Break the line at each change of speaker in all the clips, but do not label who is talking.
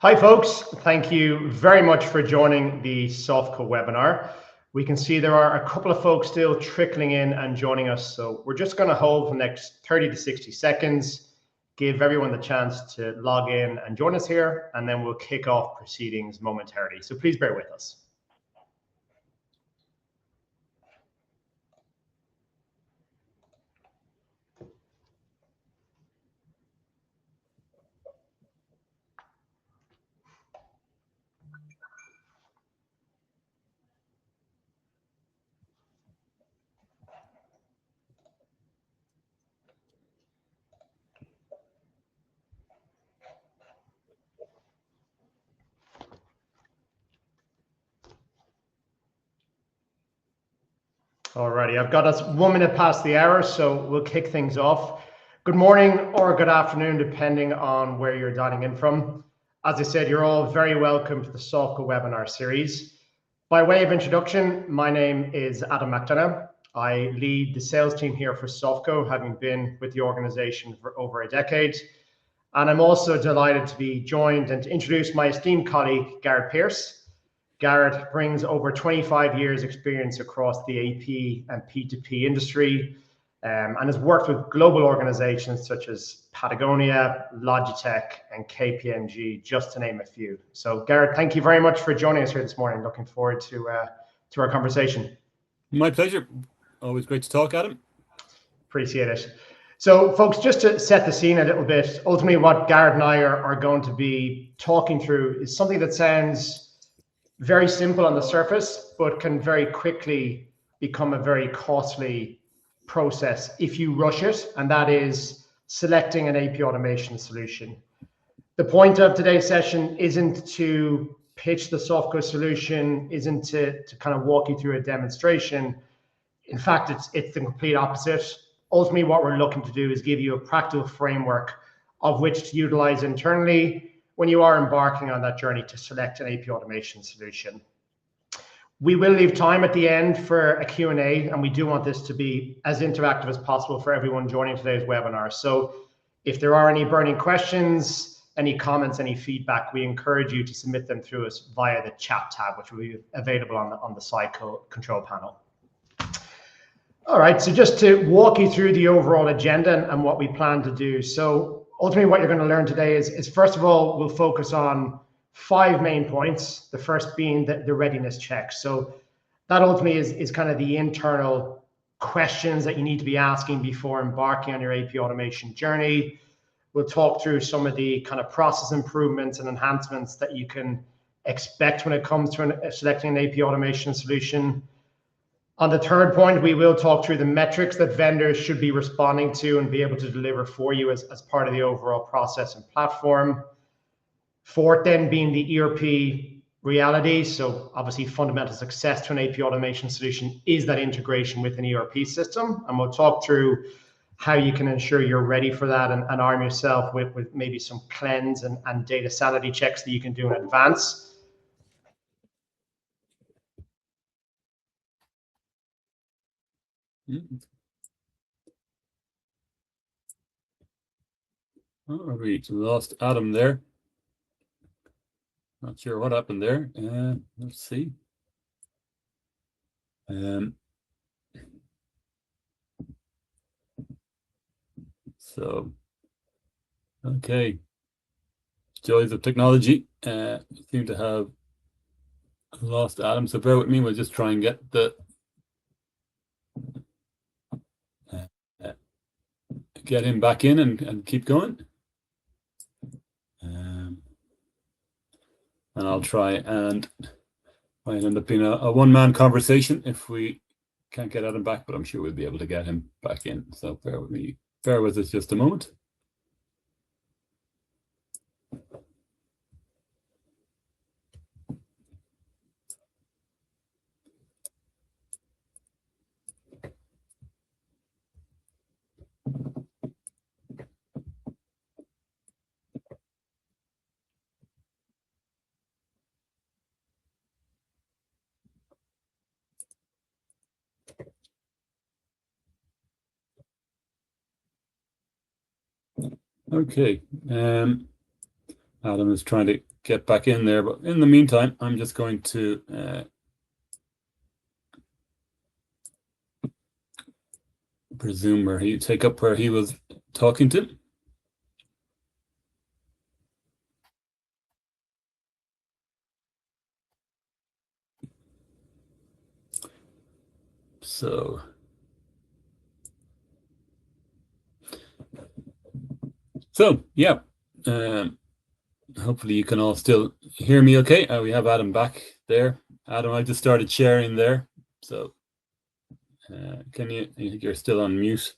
Hi folks, thank you very much for joining the SoftCo webinar. We can see there are a couple of folks still trickling in and joining us, so we're just going to hold for the next 30 to 60 seconds, give everyone the chance to log in and join us here, and then we'll kick off proceedings momentarily. So please bear with us. Alrighty, I've got us 1 minute past the hour, so we'll kick things off. Good morning or good afternoon, depending on where you're dialing in from. As I said, you're all very welcome to the SoftCo webinar series. By way of introduction, my name is Adam McDonough. I lead the sales team here for SoftCo, having been with the organization for over a decade. And I'm also delighted to be joined and to introduce my esteemed colleague, Garrett Pierce. Garrett brings over 25 years experience across the AP and P2P industry and has worked with global organizations such as Patagonia, Logitech, and KPMG, just to name a few. So Garrett, thank you very much for joining us here this morning. Looking forward to our conversation.
My pleasure. Always great to talk, Adam.
Appreciate it. So folks, just to set the scene a little bit, ultimately what Garrett and I are going to be talking through is something that sounds very simple on the surface, but can very quickly become a very costly process if you rush it, and that is selecting an AP automation solution. The point of today's session isn't to pitch the SoftCo solution, isn't to kind of walk you through a demonstration. In fact, it's the complete opposite. Ultimately, what we're looking to do is give you a practical framework of which to utilize internally when you are embarking on that journey to select an AP automation solution. We will leave time at the end for a Q&A, and we do want this to be as interactive as possible for everyone joining today's webinar. So if there are any burning questions, any comments, any feedback, we encourage you to submit them through us via the chat tab, which will be available on the side control panel. All right, so just to walk you through the overall agenda and what we plan to do. So ultimately, what you're going to learn today is first of all, we'll focus on 5 main points. The first being the readiness check. So that ultimately is kind of the internal questions that you need to be asking before embarking on your AP automation journey. We'll talk through some of the kind of process improvements and enhancements that you can expect when it comes to selecting an AP automation solution. On the third point, we will talk through the metrics that vendors should be responding to and be able to deliver for you as part of the overall process and platform. Fourth, then, being the ERP reality. So obviously, fundamental success to an AP automation solution is that integration with an ERP system. And we'll talk through how you can ensure you're ready for that and arm yourself with maybe some cleanse and data sanity checks that you can do in advance.
All right, lost Adam there. Not sure what happened there. Let's see. So, okay. Joys of technology. Seem to have lost Adam, so bear with me. We'll just try and get him back in and keep going. And I'll try and might end up being a one-man conversation if we can't get Adam back, but I'm sure we'll be able to get him back in. So bear with me. Bear with us just a moment. Okay, Adam is trying to get back in there. But in the meantime, I'm just going to presume where he take up where he was talking to. So yeah, hopefully you can all still hear me okay. We have Adam back there. Adam, I just started sharing there. So can you, I think you're still on mute.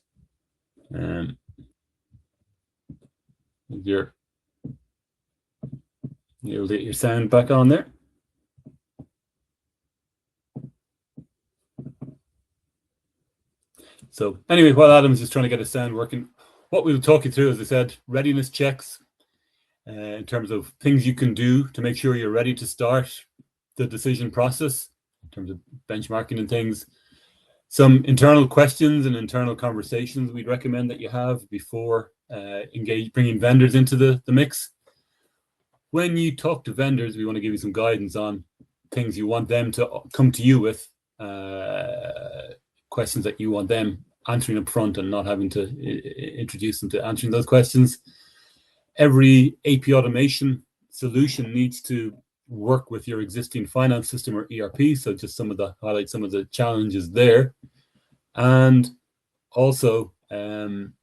You'll get your sound back on there. So anyway, while Adam's just trying to get his sound working, what we'll talk you through, as I said, readiness checks in terms of things you can do to make sure you're ready to start the decision process in terms of benchmarking and things. Some internal questions and internal conversations we'd recommend that you have before bringing vendors into the mix. When you talk to vendors, we want to give you some guidance on things you want them to come to you with, questions that you want them answering up front and not having to introduce them to answering those questions. Every AP automation solution needs to work with your existing finance system or ERP. So just highlight some of the challenges there. And also, then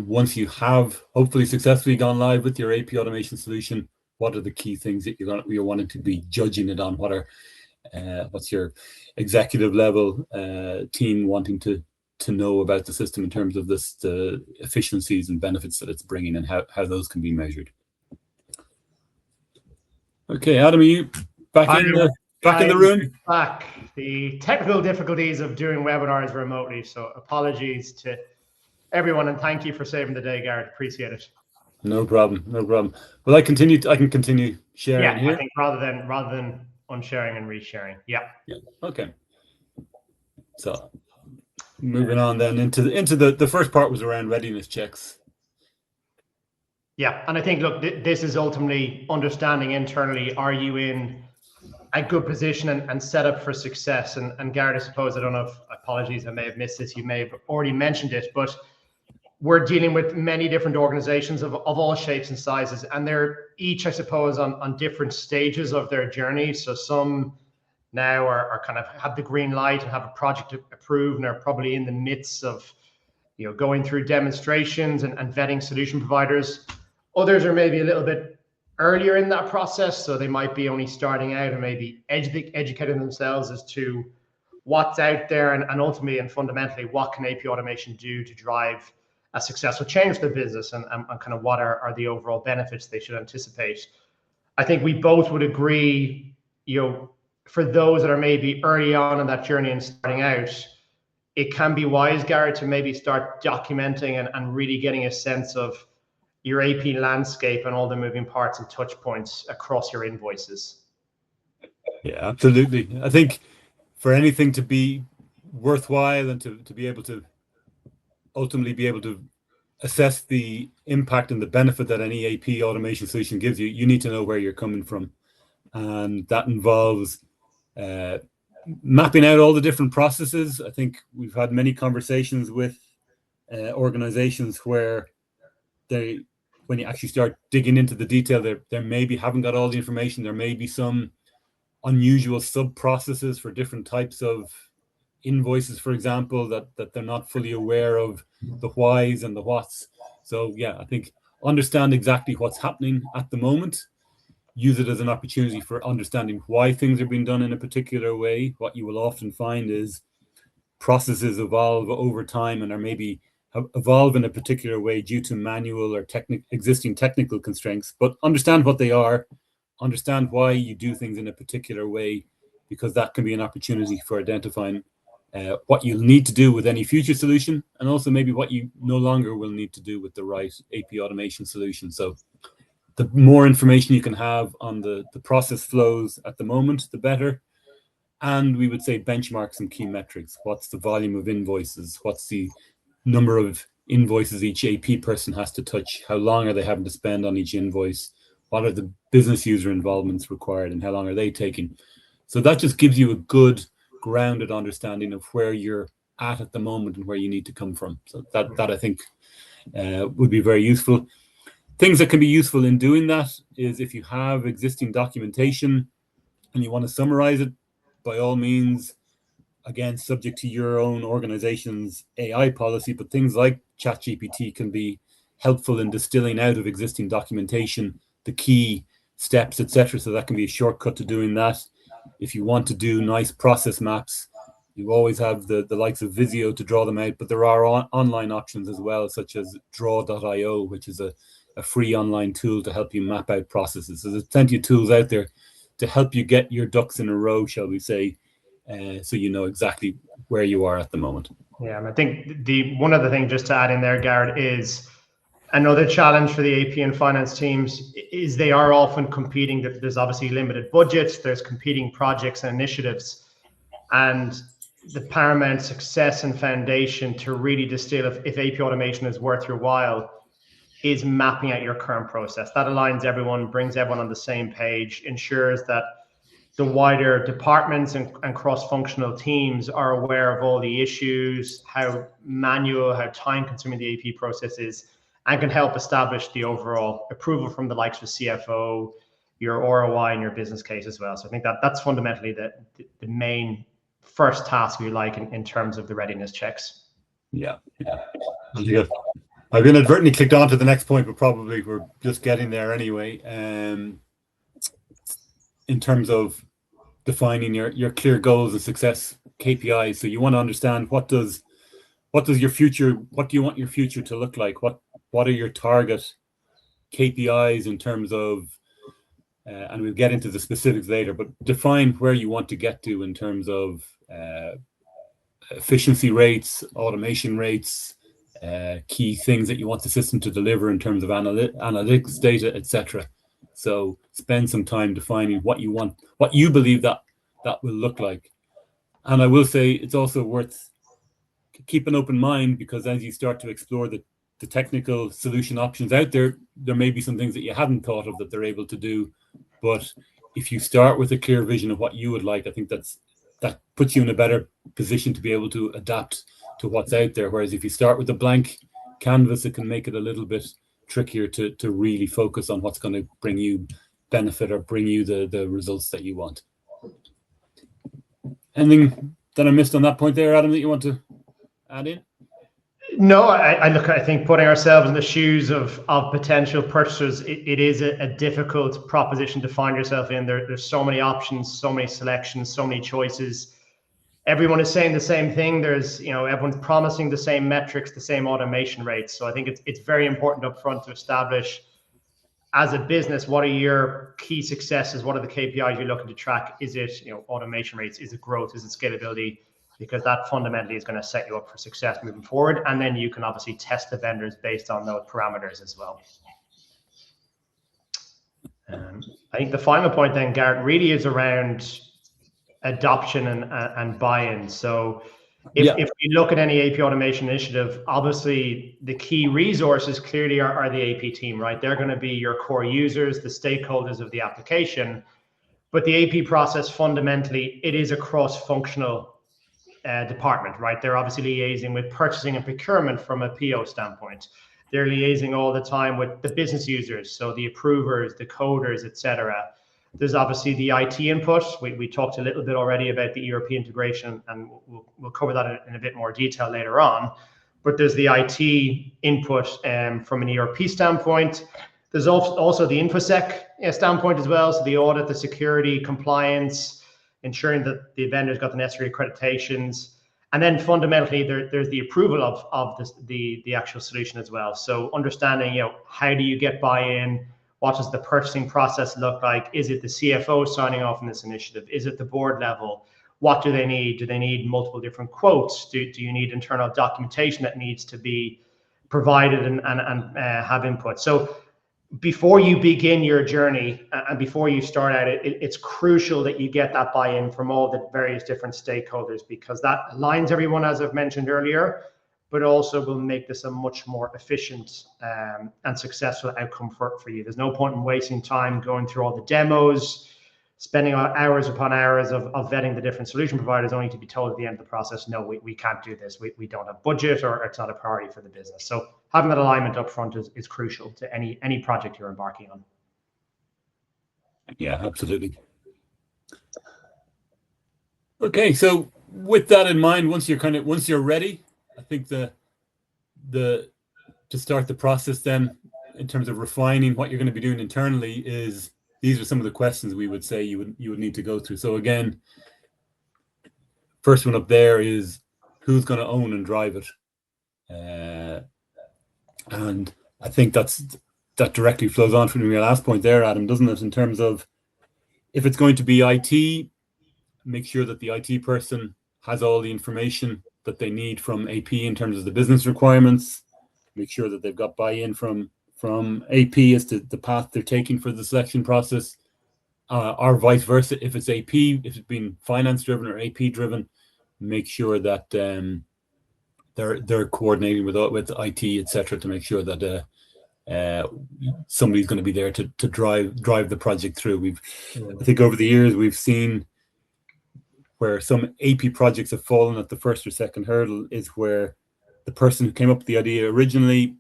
once you have hopefully successfully gone live with your AP automation solution, what are the key things that you're wanting to be judging it on? What's your executive level team wanting to know about the system in terms of the efficiencies and benefits that it's bringing and how those can be measured? Okay, Adam, are you back in the room?
Back. The technical difficulties of doing webinars remotely, so apologies to everyone, and thank you for saving the day, Garrett. Appreciate it.
No problem. Well, I can continue sharing here.
I think rather than unsharing and resharing. Yeah.
Okay. So moving on then into the first part was around readiness checks.
Yeah, and I think, look, this is ultimately understanding internally, are you in a good position and set up for success? And Garrett, I suppose, I don't know if, apologies, I may have missed this, you may have already mentioned it, but we're dealing with many different organizations of all shapes and sizes, and they're each, I suppose, on different stages of their journey. So some now are kind of have the green light and have a project approved and are probably in the midst of, going through demonstrations and vetting solution providers. Others are maybe a little bit earlier in that process, so they might be only starting out and maybe educating themselves as to what's out there and ultimately and fundamentally what can AP automation do to drive a successful change for the business and kind of what are the overall benefits they should anticipate. I think we both would agree, for those that are maybe early on in that journey and starting out, it can be wise, Garrett, to maybe start documenting and really getting a sense of your AP landscape and all the moving parts and touch points across your invoices.
Yeah, absolutely. I think for anything to be worthwhile and to be able to ultimately be able to assess the impact and the benefit that any AP automation solution gives you, you need to know where you're coming from. And that involves mapping out all the different processes. I think we've had many conversations with organizations where when you actually start digging into the detail, they maybe haven't got all the information. There may be some unusual sub-processes for different types of invoices, for example, that they're not fully aware of the whys and the whats. So yeah, I think understand exactly what's happening at the moment. Use it as an opportunity for understanding why things are being done in a particular way. What you will often find is processes evolve over time and are maybe evolve in a particular way due to manual or existing technical constraints, but understand what they are, understand why you do things in a particular way, because that can be an opportunity for identifying what you'll need to do with any future solution, and also maybe what you no longer will need to do with the right AP automation solution. So the more information you can have on the process flows at the moment, the better. And we would say benchmark some key metrics. What's the volume of invoices? What's the number of invoices each AP person has to touch? How long are they having to spend on each invoice? what are the business user involvements required, and how long are they taking? So that just gives you a good grounded understanding of where you're at the moment and where you need to come from. So that I think would be very useful. Things that can be useful in doing that is if you have existing documentation and you want to summarize it, by all means, again, subject to your own organization's AI policy, but things like ChatGPT can be helpful in distilling out of existing documentation the key steps, etc. So that can be a shortcut to doing that. If you want to do nice process maps, you always have the likes of Visio to draw them out, but there are online options as well, such as draw.io, which is a free online tool to help you map out processes. So there's plenty of tools out there to help you get your ducks in a row, shall we say, so you know exactly where you are at the moment.
Yeah, and I think one other thing just to add in there, Garrett, is another challenge for the AP and finance teams is they are often competing. There's obviously limited budgets, there's competing projects and initiatives, and the paramount success and foundation to really distill if AP automation is worth your while is mapping out your current process. That aligns everyone, brings everyone on the same page, ensures that the wider departments and cross-functional teams are aware of all the issues, how manual, how time-consuming the AP process is, and can help establish the overall approval from the likes of CFO, your ROI, and your business case as well. So I think that's fundamentally the main first task, if you like, in terms of the readiness checks.
Yeah. I've inadvertently clicked on to the next point, but probably we're just getting there anyway. In terms of defining your clear goals and success KPIs, so you want to understand what does your future, what do you want your future to look like? What are your target KPIs in terms of, and we'll get into the specifics later, but define where you want to get to in terms of efficiency rates, automation rates, key things that you want the system to deliver in terms of analytics data, etc. So spend some time defining what you want, what you believe that will look like. And I will say it's also worth keep an open mind, because as you start to explore the technical solution options out there, there may be some things that you hadn't thought of that they're able to do. But if you start with a clear vision of what you would like, I think that puts you in a better position to be able to adapt to what's out there. Whereas if you start with a blank canvas, it can make it a little bit trickier to really focus on what's going to bring you benefit or bring you the results that you want. Anything that I missed on that point there, Adam, that you want to add in?
No, I think putting ourselves in the shoes of potential purchasers, it is a difficult proposition to find yourself in. There's so many options, so many selections, so many choices. Everyone is saying the same thing. There's, everyone's promising the same metrics, the same automation rates. So I think it's very important up front to establish, as a business, what are your key successes? What are the KPIs you're looking to track? Is it, automation rates? Is it growth? Is it scalability? Because that fundamentally is going to set you up for success moving forward. And then you can obviously test the vendors based on those parameters as well. I think the final point then, Garrett, really is around adoption and buy-in. So if you look at any AP automation initiative, obviously the key resources clearly are the AP team, right? They're going to be your core users, the stakeholders of the application. But the AP process, fundamentally, it is a cross-functional department, right? They're obviously liaising with purchasing and procurement from a PO standpoint. They're liaising all the time with the business users, so the approvers, the coders, etc. There's obviously the IT input. We talked a little bit already about the ERP integration, and we'll cover that in a bit more detail later on. But there's the IT input from an ERP standpoint. There's also the InfoSec standpoint as well. So the audit, the security, compliance, ensuring that the vendor's got the necessary accreditations. And then fundamentally, there's the approval of the actual solution as well. So understanding, how do you get buy-in? What does the purchasing process look like? Is it the CFO signing off on this initiative? Is it the board level? What do they need? Do they need multiple different quotes? Do you need internal documentation that needs to be provided and have input? So before you begin your journey and before you start out, it's crucial that you get that buy-in from all the various different stakeholders, because that aligns everyone, as I've mentioned earlier, but also will make this a much more efficient and successful outcome for you. There's no point in wasting time going through all the demos, spending hours upon hours of vetting the different solution providers, only to be told at the end of the process, no, we can't do this. We don't have budget, or it's not a priority for the business. So having that alignment up front is crucial to any project you're embarking on.
Yeah, absolutely. Okay, so with that in mind, once you're ready, I think to start the process then in terms of refining what you're going to be doing internally is these are some of the questions we would say you would need to go through. So again, first one up there is who's going to own and drive it, and I think that directly flows on from your last point there, Adam, doesn't it? In terms of if it's going to be IT, make sure that the IT person has all the information that they need from AP in terms of the business requirements. Make sure that they've got buy-in from AP as to the path they're taking for the selection process, or vice versa. If it's AP, if it's been finance driven or AP driven, make sure that they're coordinating with IT, etc., to make sure that somebody's going to be there to drive the project through. I think over the years we've seen where some AP projects have fallen at the first or second hurdle is where the person who came up with the idea originally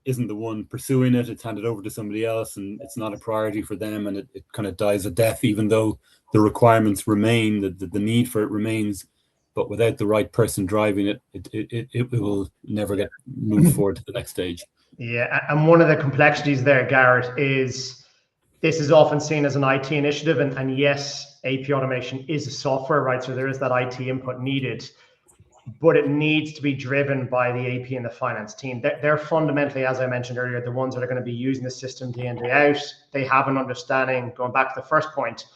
isn't the one pursuing it. It's handed over to somebody else and it's not a priority for them, and it kind of dies a death, even though the requirements remain, the need for it remains, but without the right person driving it, it will never get moved forward to the next stage.
Yeah, and one of the complexities there, Garrett, is this is often seen as an IT initiative, and yes, AP automation is a software, right? So there is that IT input needed, but it needs to be driven by the AP and the finance team. They're fundamentally, as I mentioned earlier, the ones that are going to be using the system day in, day out. They have an understanding, going back to the first point,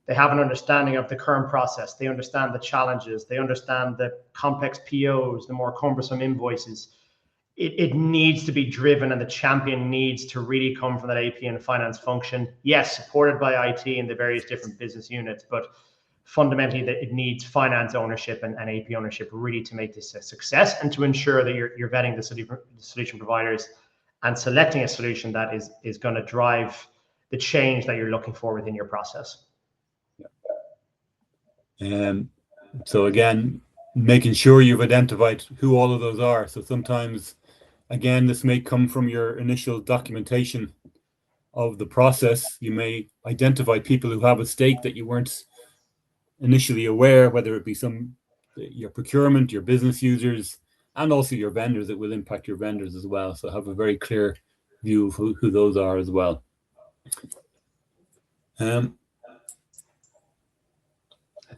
they have an understanding of the current process. They understand the challenges. They understand the complex POs, the more cumbersome invoices. It needs to be driven, and the champion needs to really come from that AP and finance function. Yes, supported by IT and the various different business units, but fundamentally that it needs finance ownership and AP ownership really to make this a success, and to ensure that you're vetting the solution providers and selecting a solution that is going to drive the change that you're looking for within your process.
So again, making sure you've identified who all of those are. So sometimes, again, this may come from your initial documentation of the process. You may identify people who have a stake that you weren't initially aware, whether it be your procurement, your business users, and also your vendors. It will impact your vendors as well. So have a very clear view of who those are as well.
I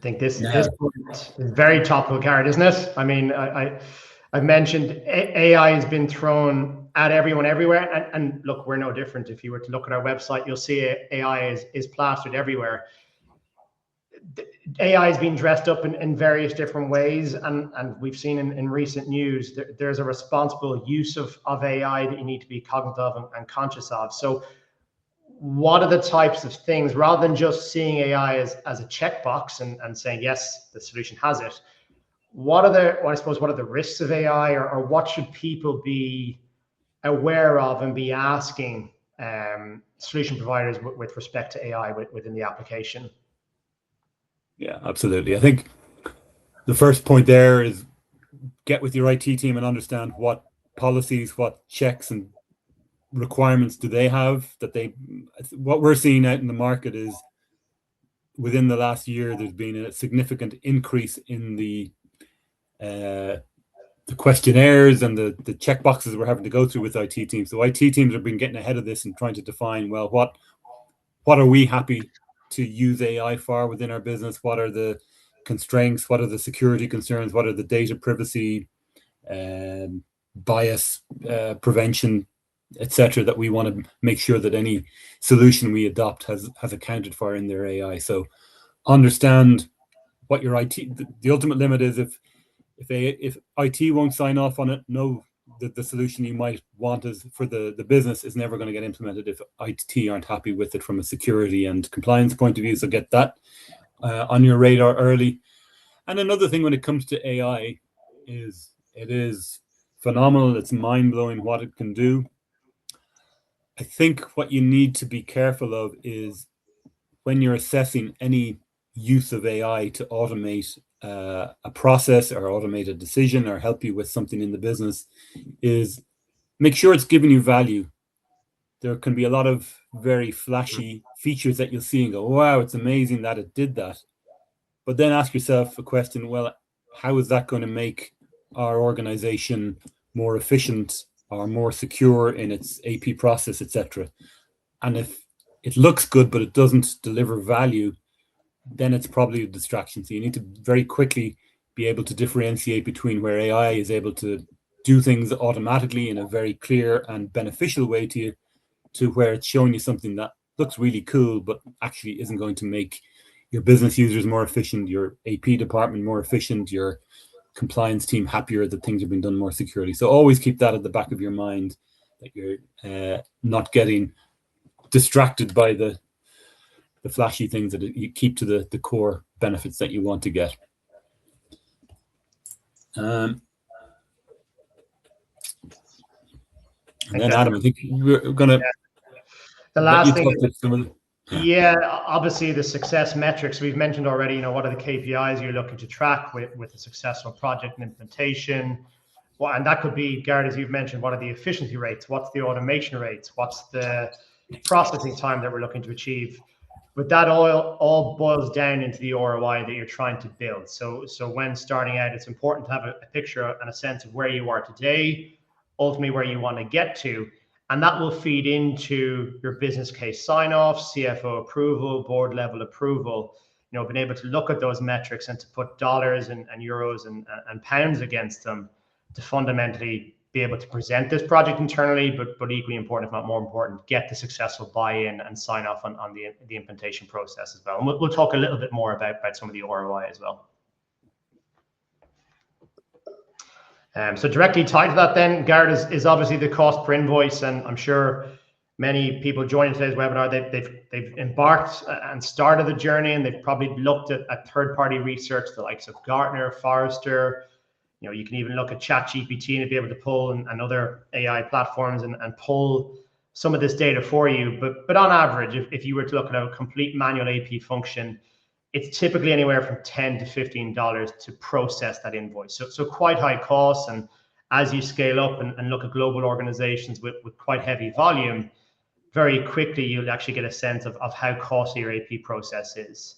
think this point is very topical, Garrett, isn't it? I mean, I've mentioned AI has been thrown at everyone everywhere, and look, we're no different. If you were to look at our website, you'll see AI is plastered everywhere. AI has been dressed up in various different ways, and we've seen in recent news there's a responsible use of AI that you need to be cognizant of and conscious of. So what are the types of things, rather than just seeing AI as a checkbox and saying, yes, the solution has it, what are the risks of AI, or what should people be aware of and be asking solution providers with respect to AI within the application?
Yeah, absolutely. I think the first point there is get with your IT team and understand what policies, what checks and requirements do they have. What we're seeing out in the market is within the last year, there's been a significant increase in the questionnaires and the checkboxes we're having to go through with IT teams. So IT teams have been getting ahead of this and trying to define, well, what are we happy to use AI for within our business? What are the constraints? What are the security concerns? What are the data privacy, bias prevention, etc., that we want to make sure that any solution we adopt has accounted for in their AI. So understand what your IT, the ultimate limit is if IT won't sign off on it, know that the solution you might want is for the business is never going to get implemented if IT aren't happy with it from a security and compliance point of view. So get that on your radar early. And another thing when it comes to AI is it is phenomenal. It's mind-blowing what it can do. I think what you need to be careful of is when you're assessing any use of AI to automate a process or automate a decision or help you with something in the business, is make sure it's giving you value. There can be a lot of very flashy features that you'll see and go, wow, it's amazing that it did that. But then ask yourself a question, well, how is that going to make our organization more efficient or more secure in its AP process, etc.? And if it looks good, but it doesn't deliver value, then it's probably a distraction. So you need to very quickly be able to differentiate between where AI is able to do things automatically in a very clear and beneficial way to you, to where it's showing you something that looks really cool, but actually isn't going to make your business users more efficient, your AP department more efficient, your compliance team happier, that things are being done more securely. So always keep that at the back of your mind, that you're not getting distracted by the flashy things, that you keep to the core benefits that you want to get. And then Adam, I think we're going to
the last thing. Yeah, obviously the success metrics we've mentioned already. You know, what are the KPIs you're looking to track with a successful project and implementation? Well, and that could be, Garrett, as you've mentioned, what are the efficiency rates? What's the automation rates? What's the processing time that we're looking to achieve? But that all boils down into the ROI that you're trying to build. So when starting out, it's important to have a picture and a sense of where you are today, ultimately where you want to get to. And that will feed into your business case sign-off, CFO approval, board level approval. You know, being able to look at those metrics and to put dollars and euros and pounds against them to fundamentally be able to present this project internally, but equally important, if not more important, get the successful buy-in and sign off on the implementation process as well. And we'll talk a little bit more about some of the ROI as well. So directly tied to that then, Garrett, is obviously the cost per invoice. And I'm sure many people joining today's webinar, they've embarked and started the journey, and they've probably looked at third-party research, the likes of Gartner, Forrester. You know, you can even look at ChatGPT and be able to pull and other AI platforms and pull some of this data for you. But on average, if you were to look at a complete manual AP function, it's typically anywhere from $10 to $15 to process that invoice. So quite high costs. And as you scale up and look at global organizations with quite heavy volume, very quickly you'll actually get a sense of how costly your AP process is.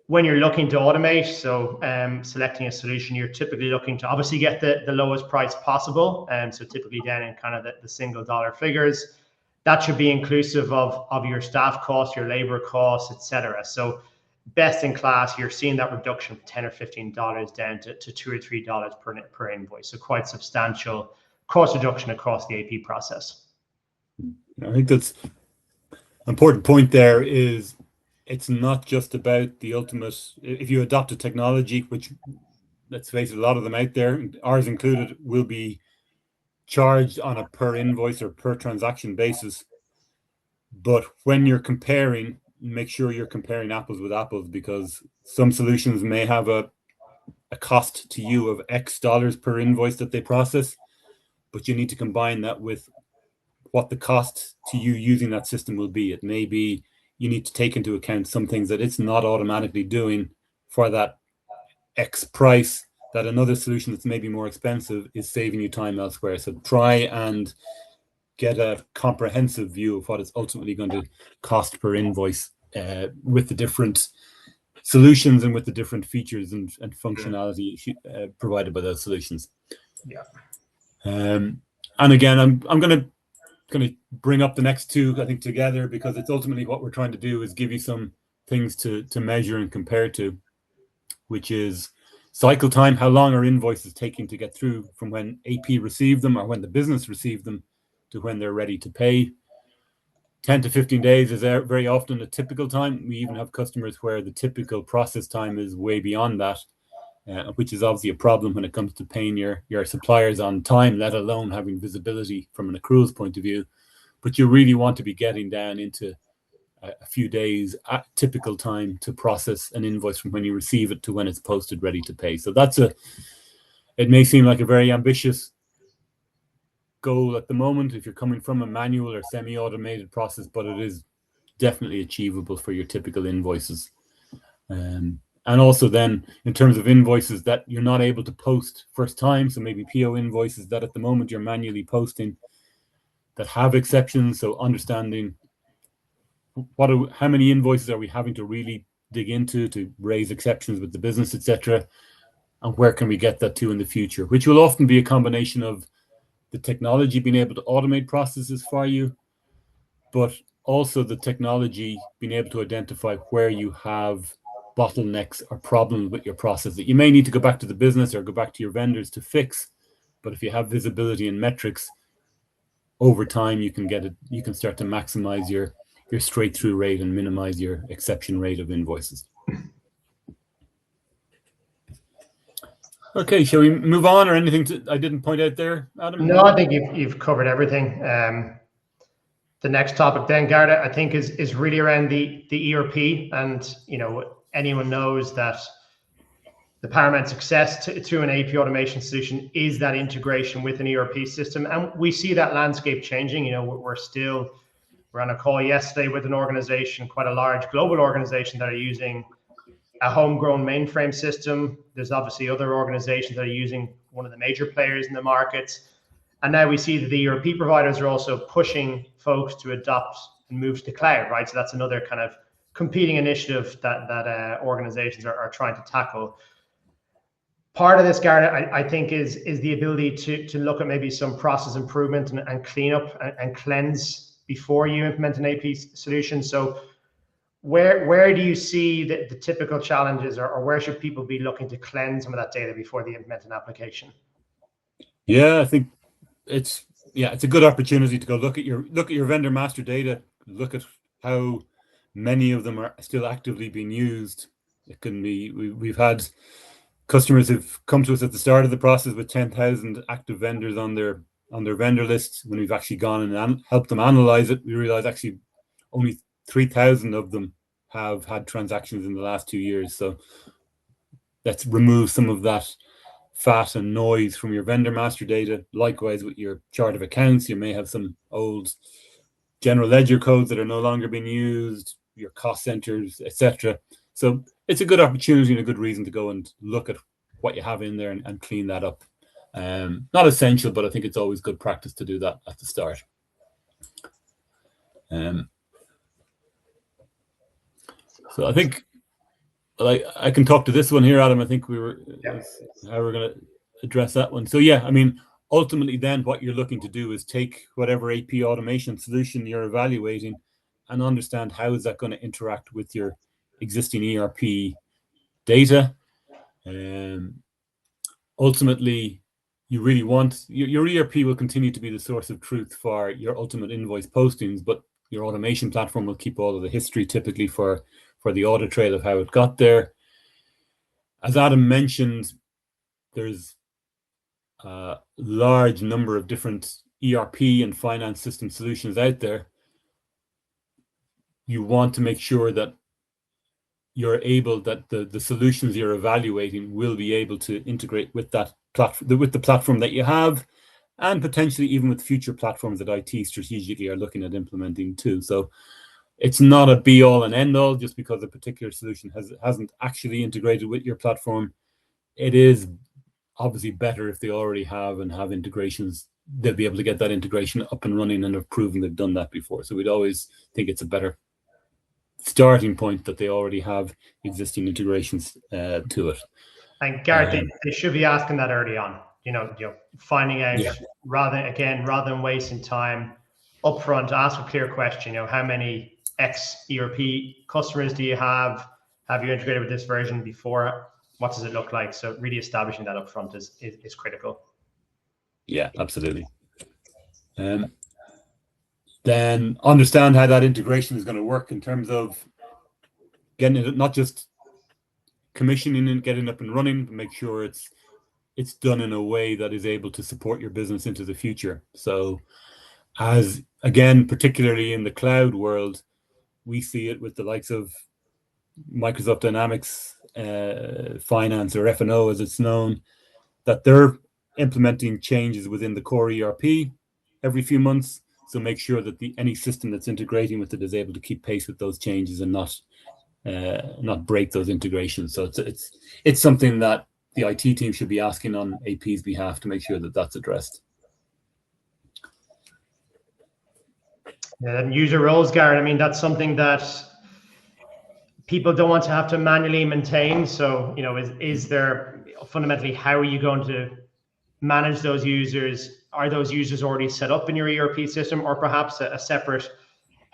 When you're looking to automate, so selecting a solution, you're typically looking to obviously get the lowest price possible. So typically down in kind of the single dollar figures. That should be inclusive of your staff costs, your labor costs, etc. So best in class, you're seeing that reduction of $10 or $15 down to $2 or $3 per invoice. So quite substantial cost reduction across the AP process.
I think that's an important point there. Is it's not just about the ultimate. If you adopt a technology, which, let's face it, a lot of them out there, ours included, will be charged on a per invoice or per transaction basis. But when you're comparing, make sure you're comparing apples with apples, because some solutions may have a cost to you of X dollars per invoice that they process, but you need to combine that with what the cost to you using that system will be. It may be you need to take into account some things that it's not automatically doing for that X price, that another solution that's maybe more expensive is saving you time elsewhere. So try and get a comprehensive view of what it's ultimately going to cost per invoice with the different solutions and with the different features and functionality provided by those solutions.
Yeah.
And again, I'm going to bring up the next two, I think, together, because it's ultimately what we're trying to do is give you some things to measure and compare to, which is cycle time, how long are invoices taking to get through from when AP received them or when the business received them to when they're ready to pay. 10 to 15 days is very often a typical time. We even have customers where the typical process time is way beyond that, which is obviously a problem when it comes to paying your suppliers on time, let alone having visibility from an accruals point of view. But you really want to be getting down into a few days at typical time to process an invoice from when you receive it to when it's posted ready to pay. So it may seem like a very ambitious goal at the moment if you're coming from a manual or semi-automated process, but it is definitely achievable for your typical invoices. And also then in terms of invoices that you're not able to post first time, so maybe PO invoices that at the moment you're manually posting that have exceptions, so understanding how many invoices are we having to really dig into to raise exceptions with the business, etc., and where can we get that to in the future, which will often be a combination of the technology being able to automate processes for you, but also the technology being able to identify where you have bottlenecks or problems with your process that you may need to go back to the business or go back to your vendors to fix. But if you have visibility and metrics over time, you can start to maximize your straight through rate and minimize your exception rate of invoices. Okay, shall we move on, or anything I didn't point out there, Adam?
No, I think you've covered everything. The next topic then, Garda, I think is really around the ERP, and anyone knows that the paramount success to an AP automation solution is that integration with an ERP system, and we see that landscape changing. We're on a call yesterday with an organization, quite a large global organization, that are using a homegrown mainframe system. There's obviously other organizations that are using one of the major players in the markets. And now we see that the ERP providers are also pushing folks to adopt and move to the cloud, right? So that's another kind of competing initiative that organizations are trying to tackle. Part of this, Garrett, I think is the ability to look at maybe some process improvement and clean up and cleanse before you implement an AP solution. So where do you see the typical challenges, or where should people be looking to cleanse some of that data before they implement an application?
Yeah, I think it's a good opportunity to go look at your vendor master data, look at how many of them are still actively being used. It can be, we've had customers who've come to us at the start of the process with 10,000 active vendors on their vendor list. When we've actually gone and helped them analyze it, we realize actually only 3,000 of them have had transactions in the last 2 years. So let's remove some of that fat and noise from your vendor master data. Likewise with your chart of accounts, you may have some old general ledger codes that are no longer being used, your cost centers, etc. So it's a good opportunity and a good reason to go and look at what you have in there and clean that up. Not essential, but I think it's always good practice to do that at the start. So I think I can talk to this one here, Adam. I think how we're going to address that one. So yeah, I mean, ultimately then what you're looking to do is take whatever AP automation solution you're evaluating and understand how is that going to interact with your existing ERP data. Ultimately, you really want your ERP will continue to be the source of truth for your ultimate invoice postings, but your automation platform will keep all of the history typically for the audit trail of how it got there. As Adam mentioned, there's a large number of different ERP and finance system solutions out there. You want to make sure that you're able, that the solutions you're evaluating will be able to integrate with that with the platform that you have, and potentially even with future platforms that IT strategically are looking at implementing too. So it's not a be all and end all just because a particular solution hasn't actually integrated with your platform. It is obviously better if they already have integrations. They'll be able to get that integration up and running and have proven they've done that before. So we'd always think it's a better starting point that they already have existing integrations to it.
And Garrett, they should be asking that early on. Finding out rather than wasting time upfront. Ask a clear question. How many X ERP customers do you have? Have you integrated with this version before? What does it look like? So really establishing that upfront is critical.
Yeah, absolutely. Then understand how that integration is going to work in terms of getting it, not just commissioning and getting up and running, but make sure it's done in a way that is able to support your business into the future. So as, again, particularly in the cloud world, we see it with the likes of Microsoft Dynamics Finance, or F&O as it's known, that they're implementing changes within the core ERP. every few months. So make sure that any system that's integrating with it is able to keep pace with those changes and not break those integrations. So it's something that the IT team should be asking on AP's behalf to make sure that that's addressed.
And user roles, Garrett, I mean, that's something that people don't want to have to manually maintain. So, you know, is there fundamentally, how are you going to manage those users? Are those users already set up in your ERP system, or perhaps a separate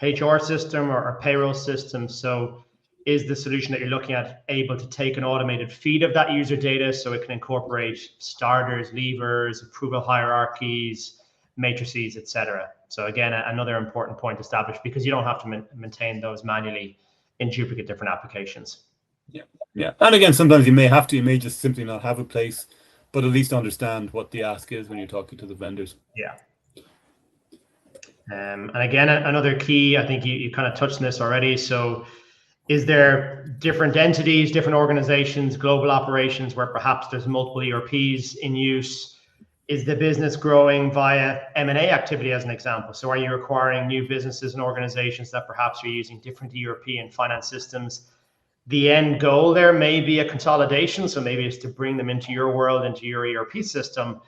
HR system or a payroll system? So is the solution that you're looking at able to take an automated feed of that user data so it can incorporate starters, leavers, approval hierarchies, matrices, etc.? So again, another important point established, because you don't have to maintain those manually in duplicate different applications.
Yeah. And again, sometimes you may just simply not have a place, but at least understand what the ask is when you're talking to the vendors.
Yeah. And again, another key, I think you kind of touched on this already. So is there different entities, different organizations, global operations where perhaps there's multiple ERPs in use? Is the business growing via M&A activity, as an example? So are you acquiring new businesses and organizations that perhaps are using different ERP and finance systems? The end goal there may be a consolidation. So maybe it's to bring them into your world, into your ERP system.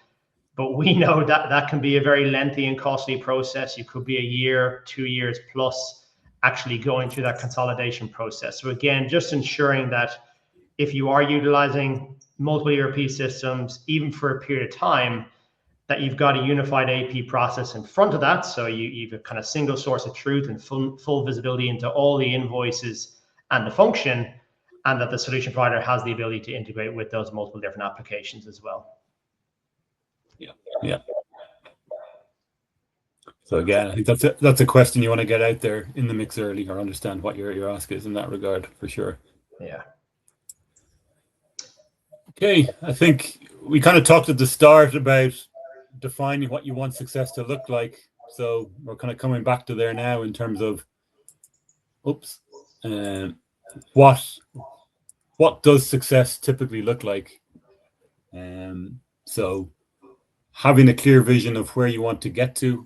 But we know that that can be a very lengthy and costly process. You could be a year, 2 years plus actually going through that consolidation process. So again, just ensuring that if you are utilizing multiple ERP systems, even for a period of time, that you've got a unified AP process in front of that. So you've a kind of single source of truth and full visibility into all the invoices and the function, and that the solution provider has the ability to integrate with those multiple different applications as well.
Yeah. So again, I think that's a question you want to get out there in the mix early, or understand what your ask is in that regard, for sure.
Yeah.
Okay, I think we kind of talked at the start about defining what you want success to look like. So we're kind of coming back to there now in terms of, what does success typically look like? So having a clear vision of where you want to get to.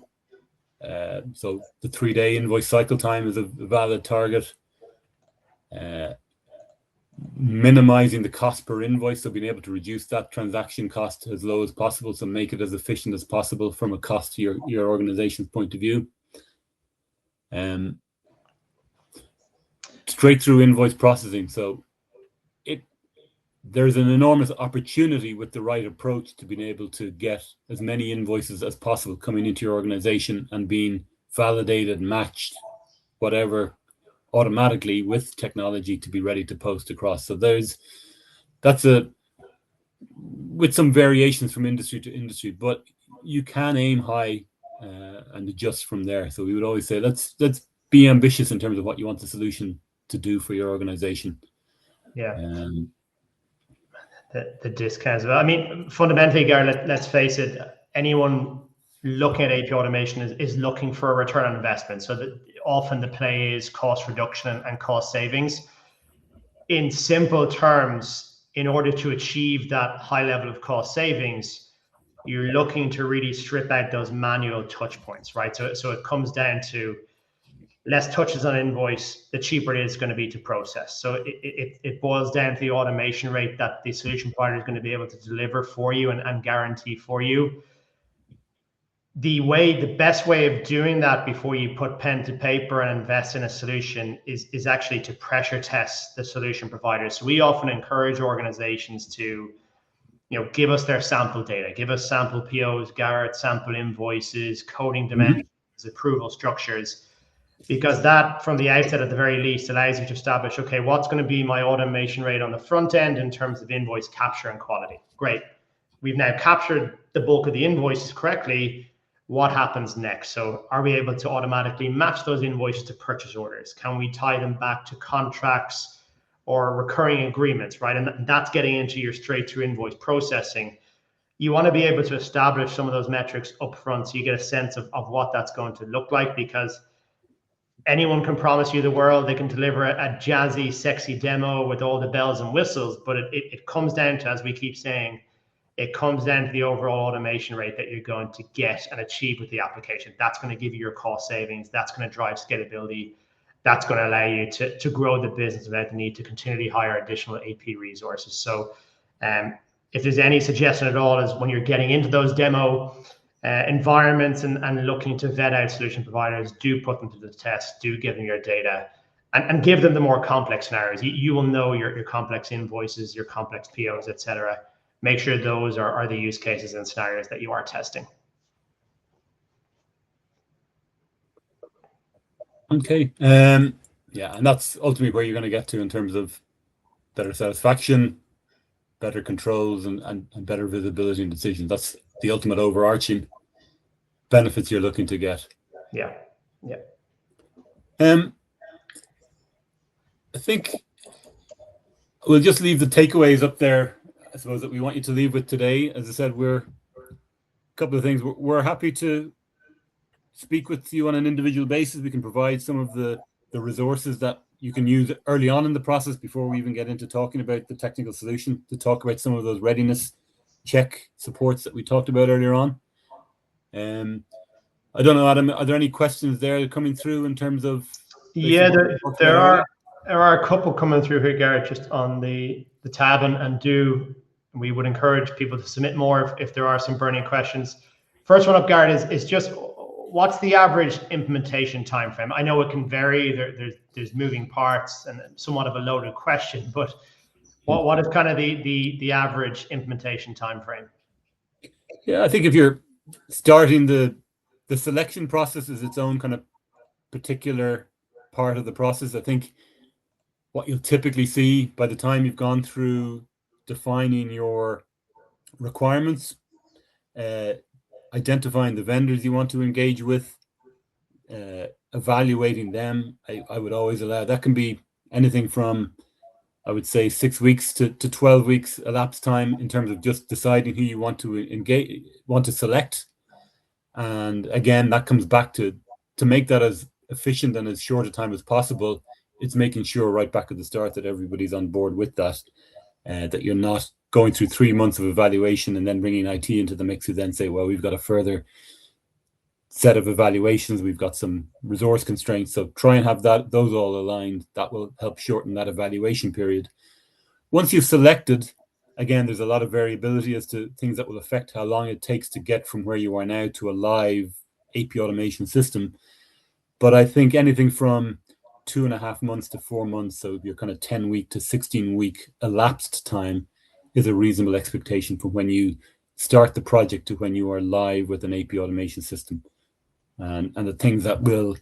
So the 3-day invoice cycle time is a valid target. Minimizing the cost per invoice, so being able to reduce that transaction cost as low as possible, so make it as efficient as possible from a cost to your organization's point of view. Straight through invoice processing. So there's an enormous opportunity with the right approach to being able to get as many invoices as possible coming into your organization and being validated, matched, whatever, automatically with technology to be ready to post across. So that's with some variations from industry to industry, but you can aim high and adjust from there. So we would always say, let's be ambitious in terms of what you want the solution to do for your organization.
Yeah. The discounts. I mean, fundamentally, Gary, let's face it, anyone looking at AP automation is looking for a return on investment. So that often the play is cost reduction and cost savings. In simple terms, in order to achieve that high level of cost savings, you're looking to really strip out those manual touch points, right? So it comes down to less touches on invoice, the cheaper it is going to be to process. So it boils down to the automation rate that the solution provider is going to be able to deliver for you and guarantee for you. The best way of doing that before you put pen to paper and invest in a solution is actually to pressure test the solution provider. So we often encourage organizations to, give us their sample data, give us sample POs, Garrett, sample invoices, coding dimensions, approval structures, because that, from the outset at the very least, allows you to establish, okay, what's going to be my automation rate on the front end in terms of invoice capture and quality. Great. We've now captured the bulk of the invoices correctly. What happens next? So are we able to automatically match those invoices to purchase orders? Can we tie them back to contracts or recurring agreements, right? And that's getting into your straight through invoice processing. You want to be able to establish some of those metrics up front so you get a sense of what that's going to look like, because anyone can promise you the world. They can deliver a jazzy, sexy demo with all the bells and whistles, but it comes down to, as we keep saying, it comes down to the overall automation rate that you're going to get and achieve with the application. That's going to give you your cost savings. That's going to drive scalability. That's going to allow you to grow the business without the need to continually hire additional AP resources. So if there's any suggestion at all, is when you're getting into those demo environments and looking to vet out solution providers, do put them to the test, do give them your data, and give them the more complex scenarios. You will know your complex invoices, your complex POs, etc. Make sure those are the use cases and scenarios that you are testing.
Okay. Yeah, and that's ultimately where you're going to get to in terms of better satisfaction, better controls, and better visibility and decisions. That's the ultimate overarching benefits you're looking to get.
Yeah.
I think we'll just leave the takeaways up there, I suppose, that we want you to leave with today. As I said, a couple of things. We're happy to speak with you on an individual basis. We can provide some of the resources that you can use early on in the process before we even get into talking about the technical solution, to talk about some of those readiness check supports that we talked about earlier on. I don't know, Adam, are there any questions there coming through in terms of?
Yeah, there are a couple coming through here, Garrett, just on the tab, and we would encourage people to submit more if there are some burning questions. First one up, Garrett, is just what's the average implementation time frame? I know it can vary. There's moving parts and somewhat of a loaded question, but what is kind of the average implementation time frame?
Yeah, I think if you're starting the selection process is its own kind of particular part of the process. I think what you'll typically see by the time you've gone through defining your requirements, identifying the vendors you want to engage with, evaluating them, I would always allow that can be anything from, I would say, 6 weeks to 12 weeks elapsed time in terms of just deciding who you want to select. And again, that comes back to make that as efficient and as short a time as possible. It's making sure right back at the start that everybody's on board with that, that you're not going through 3 months of evaluation and then bringing IT into the mix, who then say, well, we've got a further set of evaluations, we've got some resource constraints. So try and have those all aligned. That will help shorten that evaluation period. Once you've selected, again, there's a lot of variability as to things that will affect how long it takes to get from where you are now to a live AP automation system. But I think anything from 2.5 months to 4 months, so your kind of 10-week to 16-week elapsed time, is a reasonable expectation from when you start the project to when you are live with an AP automation system. And the things that will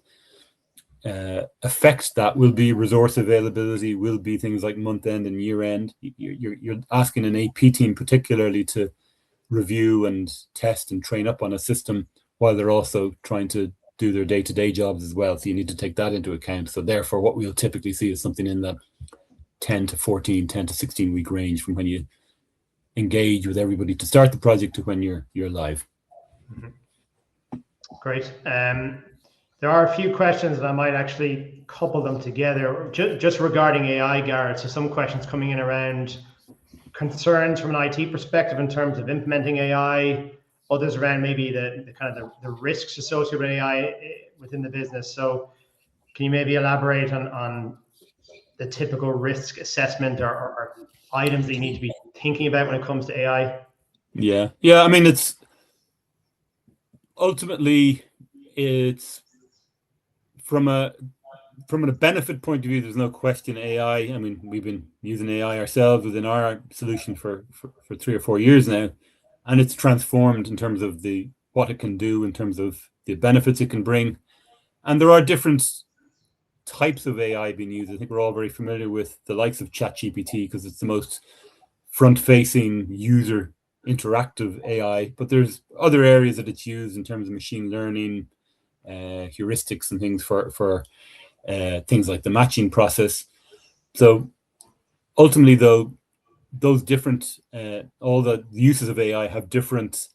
affect that will be resource availability, will be things like month end and year end. You're asking an AP team particularly to review and test and train up on a system while they're also trying to do their day-to-day jobs as well. So you need to take that into account. So therefore, what we'll typically see is something in that 10 to 14, 10 to 16 week range from when you engage with everybody to start the project to when you're live.
Mm-hmm. Great. There are a few questions, and I might actually couple them together just regarding AI, Garrett. So some questions coming in around concerns from an IT perspective in terms of implementing AI, others around maybe the kind of the risks associated with AI within the business. So can you maybe elaborate on the typical risk assessment or items that you need to be thinking about when it comes to AI?
Yeah. I mean, ultimately it's from a benefit point of view, there's no question AI. I mean, we've been using AI ourselves within our solution for 3 or 4 years now, and it's transformed in terms of what it can do, in terms of the benefits it can bring. And there are different types of AI being used. I think we're all very familiar with the likes of ChatGPT because it's the most front-facing user interactive AI, but there's other areas that it's used in terms of machine learning, heuristics and things for things like the matching process. So ultimately, though, those different, all the uses of AI have different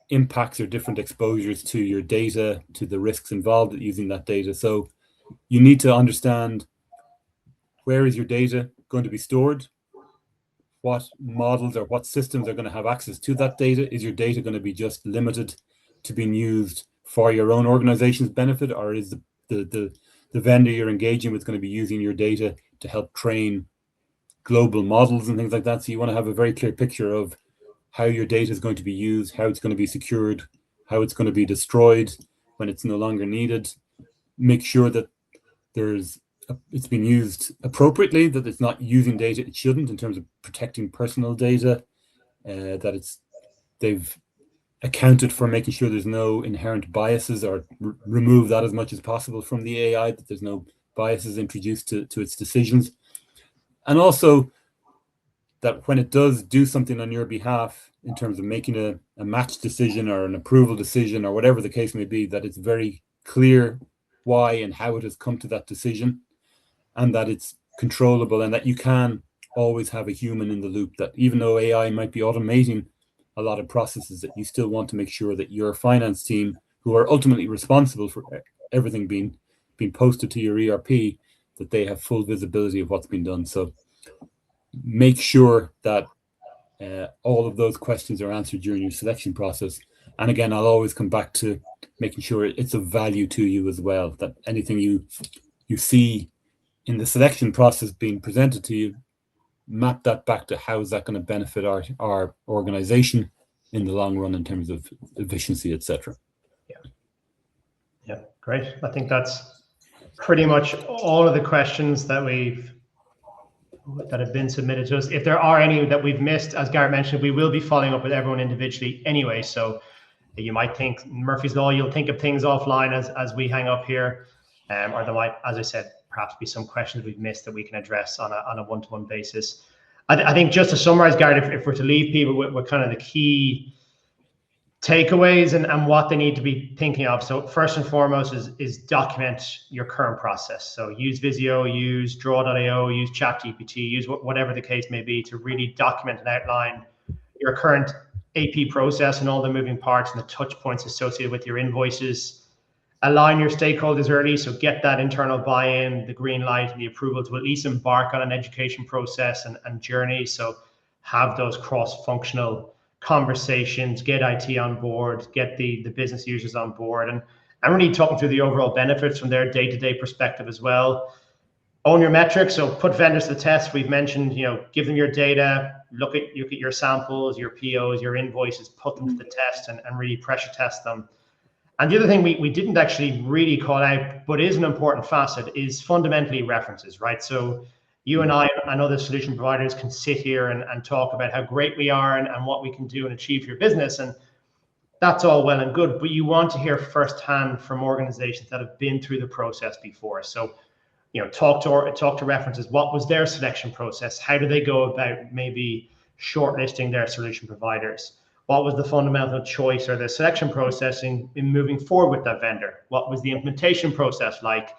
impacts or different exposures to your data, to the risks involved with using that data. So you need to understand, where is your data going to be stored? what models or what systems are going to have access to that data. Is your data going to be just limited to being used for your own organization's benefit, or is the vendor you're engaging with going to be using your data to help train global models and things like that? So you want to have a very clear picture of how your data is going to be used, how it's going to be secured, how it's going to be destroyed when it's no longer needed. Make sure that it's been used appropriately, that it's not using data it shouldn't in terms of protecting personal data, that they've accounted for making sure there's no inherent biases, or remove that as much as possible from the AI, that there's no biases introduced to its decisions. And also that when it does do something on your behalf in terms of making a match decision or an approval decision or whatever the case may be, that it's very clear why and how it has come to that decision, and that it's controllable, and that you can always have a human in the loop, that even though AI might be automating a lot of processes, that you still want to make sure that your finance team, who are ultimately responsible for everything being posted to your ERP, that they have full visibility of what's been done. So make sure that all of those questions are answered during your selection process. And again, I'll always come back to making sure it's of value to you as well, that anything you see in the selection process being presented to you, map that back to how is that going to benefit our organization in the long run in terms of efficiency, etc.
Yeah, great. I think that's pretty much all of the questions that have been submitted to us. If there are any that we've missed, as Garrett mentioned, we will be following up with everyone individually anyway. So you might think Murphy's Law, you'll think of things offline as we hang up here, or there might, as I said, perhaps be some questions we've missed that we can address on a one-to-one basis. I think just to summarize, Garrett, if we're to leave people with kind of the key takeaways and what they need to be thinking of. So first and foremost is document your current process. So use Visio, use Draw.io, use ChatGPT, use whatever the case may be to really document and outline your current AP process and all the moving parts and the touch points associated with your invoices. Align your stakeholders early, so get that internal buy-in, the green light, and the approval to at least embark on an education process and journey. So have those cross-functional conversations, get IT on board, get the business users on board, and really talking through the overall benefits from their day-to-day perspective as well. Own your metrics, so put vendors to the test. We've mentioned, give them your data, look at your samples, your POs, your invoices, put them to the test and really pressure test them. And the other thing we didn't actually really call out, but is an important facet, is fundamentally references, right? So you and I and other solution providers can sit here and talk about how great we are and what we can do and achieve for your business. And that's all well and good, but you want to hear firsthand from organizations that have been through the process before. So, talk to references. What was their selection process? How do they go about maybe shortlisting their solution providers? What was the fundamental choice or the selection process in moving forward with that vendor? What was the implementation process like?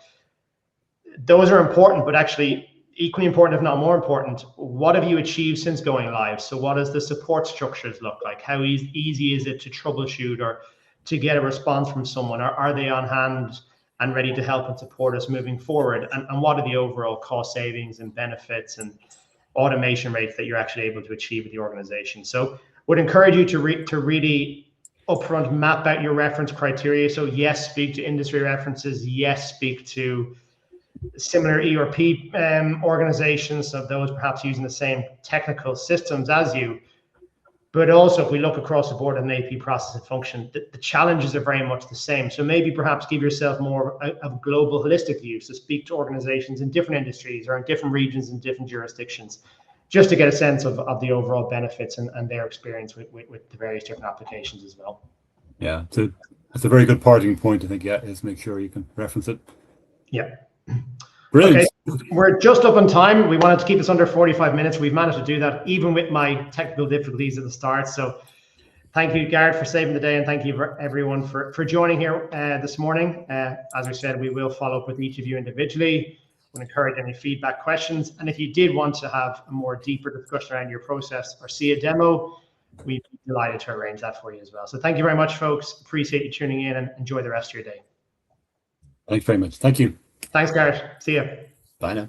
Those are important, but actually equally important, if not more important, what have you achieved since going live? So what does the support structures look like? How easy is it to troubleshoot or to get a response from someone? Are they on hand and ready to help and support us moving forward? And what are the overall cost savings and benefits and automation rates that you're actually able to achieve with the organization? So would encourage you to really upfront map out your reference criteria. So yes, speak to industry references. Yes, speak to similar ERP organizations, of those perhaps using the same technical systems as you. But also, if we look across the board at an AP process and function, the challenges are very much the same. So maybe perhaps give yourself more of a global holistic view. So speak to organizations in different industries or in different regions and different jurisdictions, just to get a sense of the overall benefits and their experience with the various different applications as well.
Yeah, so that's a very good parting point, I think, is make sure you can reference it.
Yeah.
Brilliant.
Okay, we're just up on time. We wanted to keep this under 45 minutes. We've managed to do that even with my technical difficulties at the start. So thank you, Garrett, for saving the day, and thank you everyone for joining here this morning. As we said, we will follow up with each of you individually. We'll encourage any feedback, questions, and if you did want to have a more deeper discussion around your process or see a demo, we'd be delighted to arrange that for you as well. So thank you very much, folks. Appreciate you tuning in, and enjoy the rest of your day.
Thanks very much. Thank you.
Thanks, Garrett. See you.
Bye now.